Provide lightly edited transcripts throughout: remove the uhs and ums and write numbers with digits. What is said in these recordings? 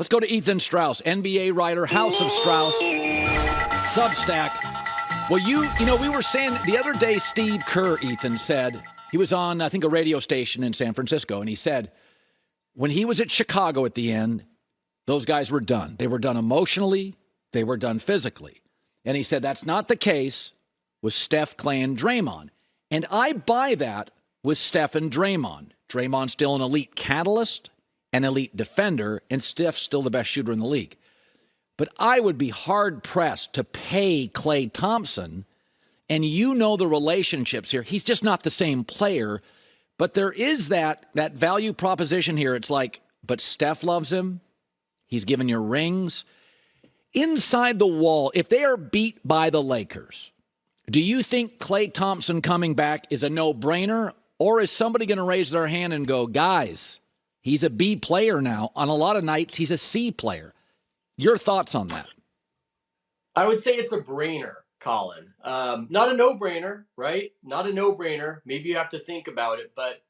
Let's go to Ethan Strauss, NBA writer, House of Strauss, Substack. Well, we were saying the other day, Steve Kerr, Ethan, said, he was on, I think, a radio station in San Francisco, and he said, when he was at Chicago at the end, those guys were done. They were done emotionally. They were done physically. And he said that's not the case with Steph, Klay, and Draymond. And I buy that with Steph and Draymond. Draymond's still an elite catalyst, an elite defender, and Steph's still the best shooter in the league. But I would be hard-pressed to pay Klay Thompson, and you know the relationships here. He's just not the same player. But there is that value proposition here. It's like, but Steph loves him. He's given you rings. Inside the wall, if they are beat by the Lakers, do you think Klay Thompson coming back is a no-brainer? Or is somebody going to raise their hand and go, guys, he's a B player now. On a lot of nights, he's a C player. Your thoughts on that? I would say it's a brainer, Colin. Not a no-brainer, right? Not a no-brainer. Maybe you have to think about it. But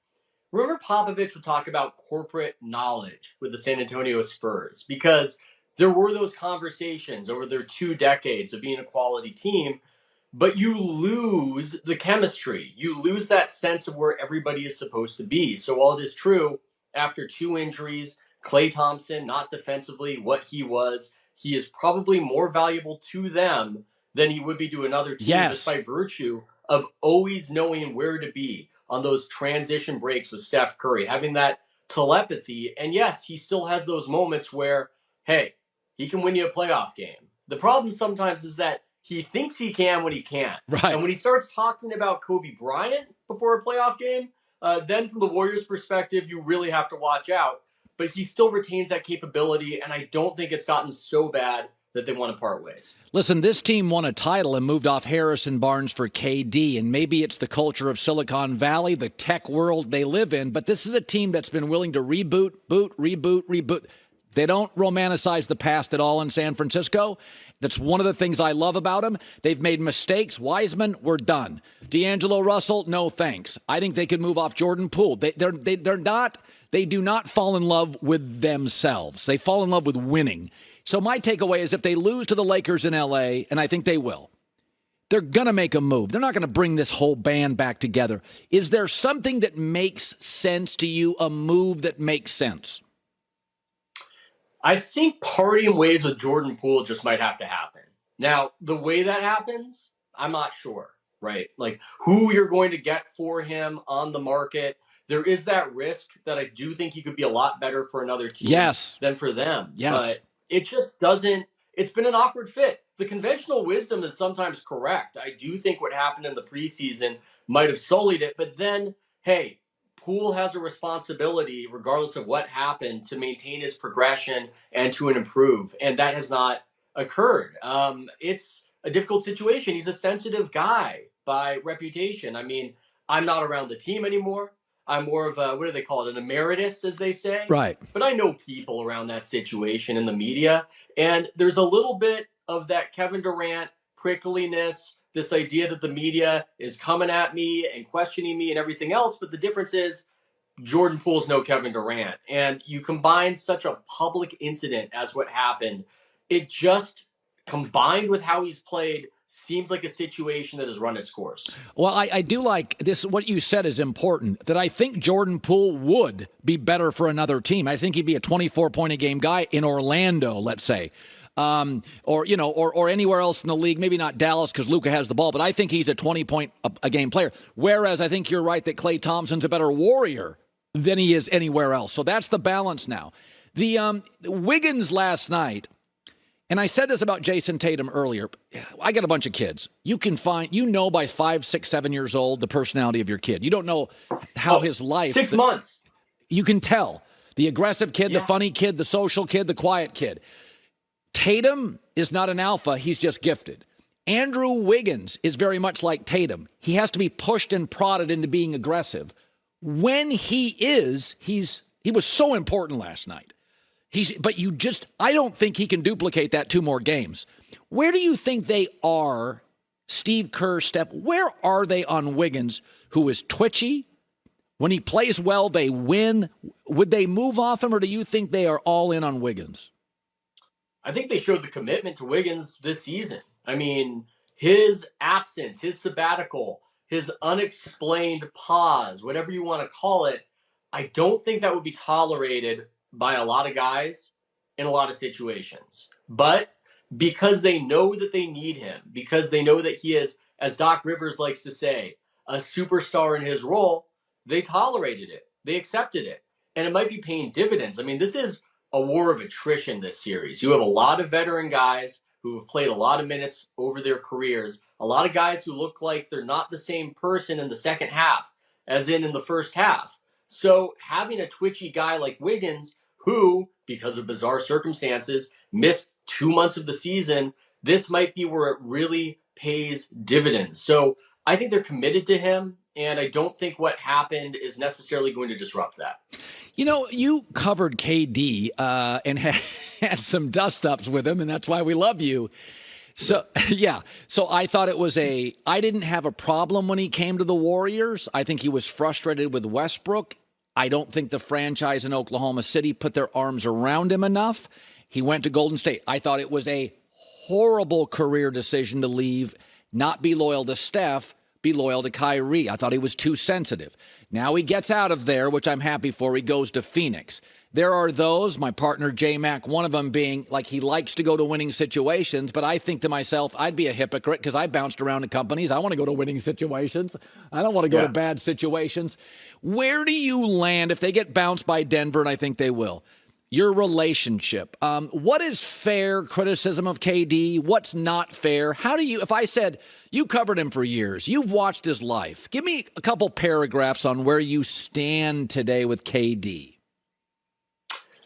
remember Popovich would talk about corporate knowledge with the San Antonio Spurs because there were those conversations over their 2 decades of being a quality team, but you lose the chemistry. You lose that sense of where everybody is supposed to be. So while it is true, after 2 injuries, Klay Thompson, not defensively what he is probably more valuable to them than he would be to another team just by virtue of always knowing where to be on those transition breaks with Steph Curry, having that telepathy. And yes, he still has those moments where, hey, he can win you a playoff game. The problem sometimes is that he thinks he can when he can't. Right. And when he starts talking about Kobe Bryant before a playoff game, then from the Warriors' perspective, you really have to watch out. But he still retains that capability, and I don't think it's gotten so bad that they want to part ways. Listen, this team won a title and moved off Harrison Barnes for KD, and maybe it's the culture of Silicon Valley, the tech world they live in, but this is a team that's been willing to reboot. They don't romanticize the past at all in San Francisco. That's one of the things I love about them. They've made mistakes. Wiseman, we're done. D'Angelo Russell, no thanks. I think they could move off Jordan Poole. They do not fall in love with themselves. They fall in love with winning. So my takeaway is if they lose to the Lakers in L.A., and I think they will, they're going to make a move. They're not going to bring this whole band back together. Is there something that makes sense to you, a move that makes sense? I think parting ways with Jordan Poole just might have to happen. Now, the way that happens, I'm not sure, right? Like who you're going to get for him on the market. There is that risk that I do think he could be a lot better for another team than for them. Yes. But it just doesn't, it's been an awkward fit. The conventional wisdom is sometimes correct. I do think what happened in the preseason might have sullied it, but then, hey, Poole has a responsibility, regardless of what happened, to maintain his progression and to improve. And that has not occurred. It's a difficult situation. He's a sensitive guy by reputation. I mean, I'm not around the team anymore. I'm more of a, what do they call it, an emeritus, as they say? Right. But I know people around that situation in the media. And there's a little bit of that Kevin Durant prickliness, this idea that the media is coming at me and questioning me and everything else. But the difference is Jordan Poole's no Kevin Durant. And you combine such a public incident as what happened. It just, combined with how he's played, seems like a situation that has run its course. Well, I do like this. What you said is important, that I think Jordan Poole would be better for another team. I think he'd be a 24-point-a-game guy in Orlando, let's say. Or anywhere else in the league, maybe not Dallas because Luka has the ball, but I think he's a 20-point-a-game player. Whereas I think you're right that Klay Thompson's a better warrior than he is anywhere else. So that's the balance now. The Wiggins last night, and I said this about Jason Tatum earlier. I got a bunch of kids. You can find, by 5, 6, 7 years old, the personality of your kid. You don't know how his life. 6 months. You can tell. The aggressive kid, the funny kid, the social kid, the quiet kid. Tatum is not an alpha. He's just gifted. Andrew Wiggins is very much like Tatum. He has to be pushed and prodded into being aggressive. When he is, he was so important last night. I don't think he can duplicate that 2 more games. Where do you think they are, Steve Kerr, Steph? Where are they on Wiggins, who is twitchy? When he plays well, they win. Would they move off him, or do you think they are all in on Wiggins? I think they showed the commitment to Wiggins this season. I mean, his absence, his sabbatical, his unexplained pause, whatever you want to call it, I don't think that would be tolerated by a lot of guys in a lot of situations. But because they know that they need him, because they know that he is, as Doc Rivers likes to say, a superstar in his role, they tolerated it. They accepted it. And it might be paying dividends. I mean, this is a war of attrition this series. You have a lot of veteran guys who have played a lot of minutes over their careers, a lot of guys who look like they're not the same person in the second half as in the first half. So having a twitchy guy like Wiggins, who, because of bizarre circumstances, missed 2 months of the season, this might be where it really pays dividends. So I think they're committed to him, and I don't think what happened is necessarily going to disrupt that. You know, you covered KD and had some dust-ups with him, and that's why we love you. So, yeah. So I thought I didn't have a problem when he came to the Warriors. I think he was frustrated with Westbrook. I don't think the franchise in Oklahoma City put their arms around him enough. He went to Golden State. I thought it was a horrible career decision to leave, not be loyal to Steph, be loyal to Kyrie. I thought he was too sensitive. Now he gets out of there, which I'm happy for. He goes to Phoenix. There are those, my partner J-Mac, one of them being like he likes to go to winning situations, but I think to myself, I'd be a hypocrite because I bounced around in companies. I want to go to winning situations. I don't want to go to bad situations. Where do you land if they get bounced by Denver, and I think they will? Your relationship. What is fair criticism of KD? What's not fair? How do you, if I said, you covered him for years, you've watched his life, give me a couple paragraphs on where you stand today with KD.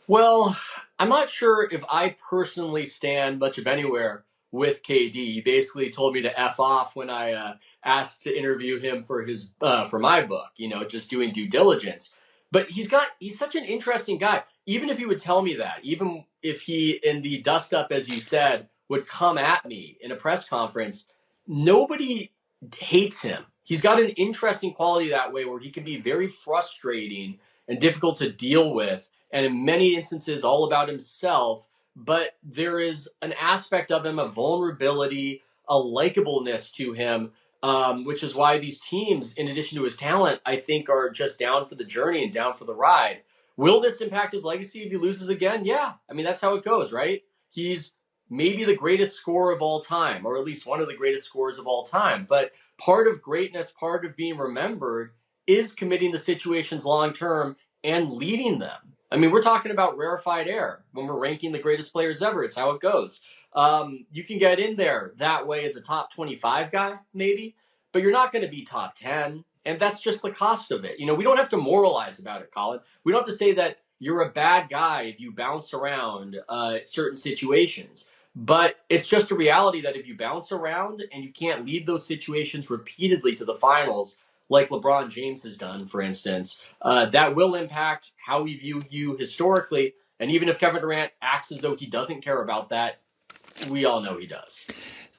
Well, I'm not sure if I personally stand much of anywhere with KD. He basically told me to F off when I asked to interview him for my book, just doing due diligence. But he's such an interesting guy. Even if he would tell me that, even if he, in the dust up, as you said, would come at me in a press conference, nobody hates him. He's got an interesting quality that way where he can be very frustrating and difficult to deal with, and in many instances all about himself. But there is an aspect of him, a vulnerability, a likableness to him, which is why these teams, in addition to his talent, I think are just down for the journey and down for the ride. Will this impact his legacy if he loses again? Yeah. I mean, that's how it goes, right? He's maybe the greatest scorer of all time, or at least one of the greatest scorers of all time. But part of greatness, part of being remembered, is committing to situations long term and leading them. I mean, we're talking about rarefied air when we're ranking the greatest players ever. It's how it goes. You can get in there that way as a top 25 guy, maybe, but you're not going to be top 10. And that's just the cost of it. We don't have to moralize about it, Colin. We don't have to say that you're a bad guy if you bounce around certain situations. But it's just a reality that if you bounce around and you can't lead those situations repeatedly to the finals, like LeBron James has done, for instance, that will impact how we view you historically. And even if Kevin Durant acts as though he doesn't care about that, we all know he does.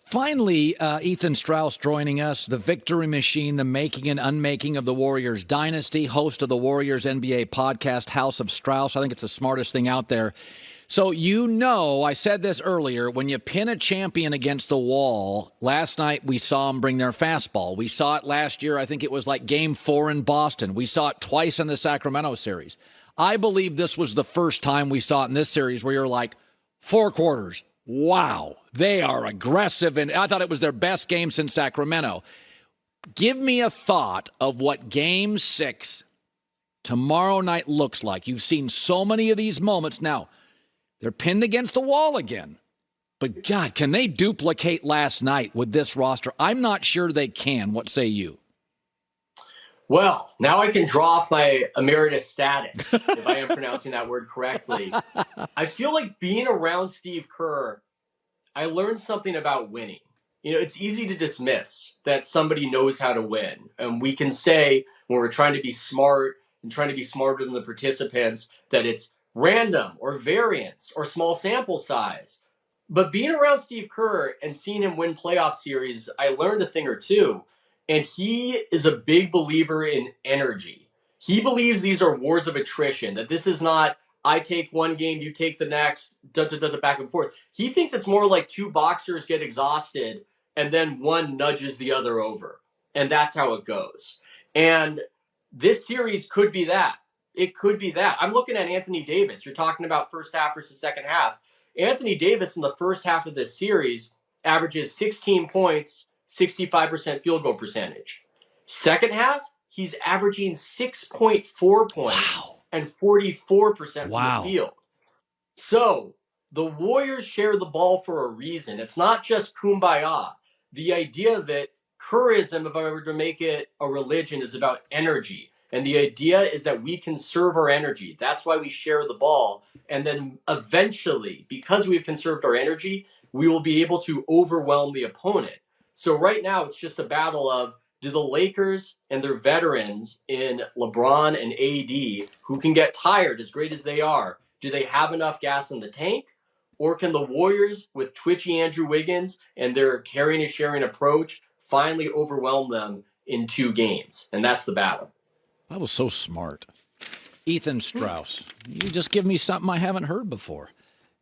Finally, Ethan Strauss joining us, the victory machine, the making and unmaking of the Warriors dynasty, host of the Warriors NBA podcast, House of Strauss. I think it's the smartest thing out there. So I said this earlier, when you pin a champion against the wall, last night we saw them bring their fastball. We saw it last year. I think it was like Game 4 in Boston. We saw it twice in the Sacramento series. I believe this was the first time we saw it in this series where you're like, 4 quarters. Wow, they are aggressive, and I thought it was their best game since Sacramento. Give me a thought of what Game 6 tomorrow night looks like. You've seen so many of these moments. Now, they're pinned against the wall again. But, God, can they duplicate last night with this roster? I'm not sure they can. What say you? Well, now I can draw off my emeritus status, if I am pronouncing that word correctly. I feel like being around Steve Kerr, I learned something about winning. It's easy to dismiss that somebody knows how to win. And we can say, when we're trying to be smart and trying to be smarter than the participants, that it's random or variance or small sample size. But being around Steve Kerr and seeing him win playoff series, I learned a thing or two. And he is a big believer in energy. He believes these are wars of attrition, that this is not I take one game, you take the next, back and forth. He thinks it's more like two boxers get exhausted and then one nudges the other over. And that's how it goes. And this series could be that. It could be that. I'm looking at Anthony Davis. You're talking about first half versus second half. Anthony Davis in the first half of this series averages 16 points, 65% field goal percentage. Second half, he's averaging 6.4 points and 44% from the field. So the Warriors share the ball for a reason. It's not just kumbaya. The idea of it, Kerrism, if I were to make it a religion, is about energy. And the idea is that we conserve our energy. That's why we share the ball. And then eventually, because we've conserved our energy, we will be able to overwhelm the opponent. So right now, it's just a battle of, do the Lakers and their veterans in LeBron and AD, who can get tired as great as they are, do they have enough gas in the tank? Or can the Warriors, with twitchy Andrew Wiggins and their carrying and sharing approach, finally overwhelm them in 2 games? And that's the battle. That was so smart. Ethan Strauss, you just give me something I haven't heard before.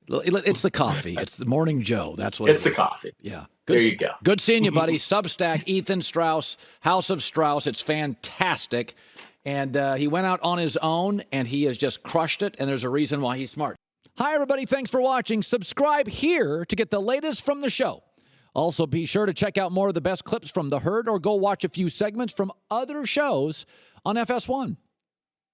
It's the coffee. It's the Morning Joe. That's what it's the coffee. Yeah. Good, there you go. Good seeing you, buddy. Substack, Ethan Strauss, House of Strauss. It's fantastic. And he went out on his own, and he has just crushed it, and there's a reason why he's smart. Hi, everybody. Thanks for watching. Subscribe here to get the latest from the show. Also, be sure to check out more of the best clips from The Herd or go watch a few segments from other shows on FS1.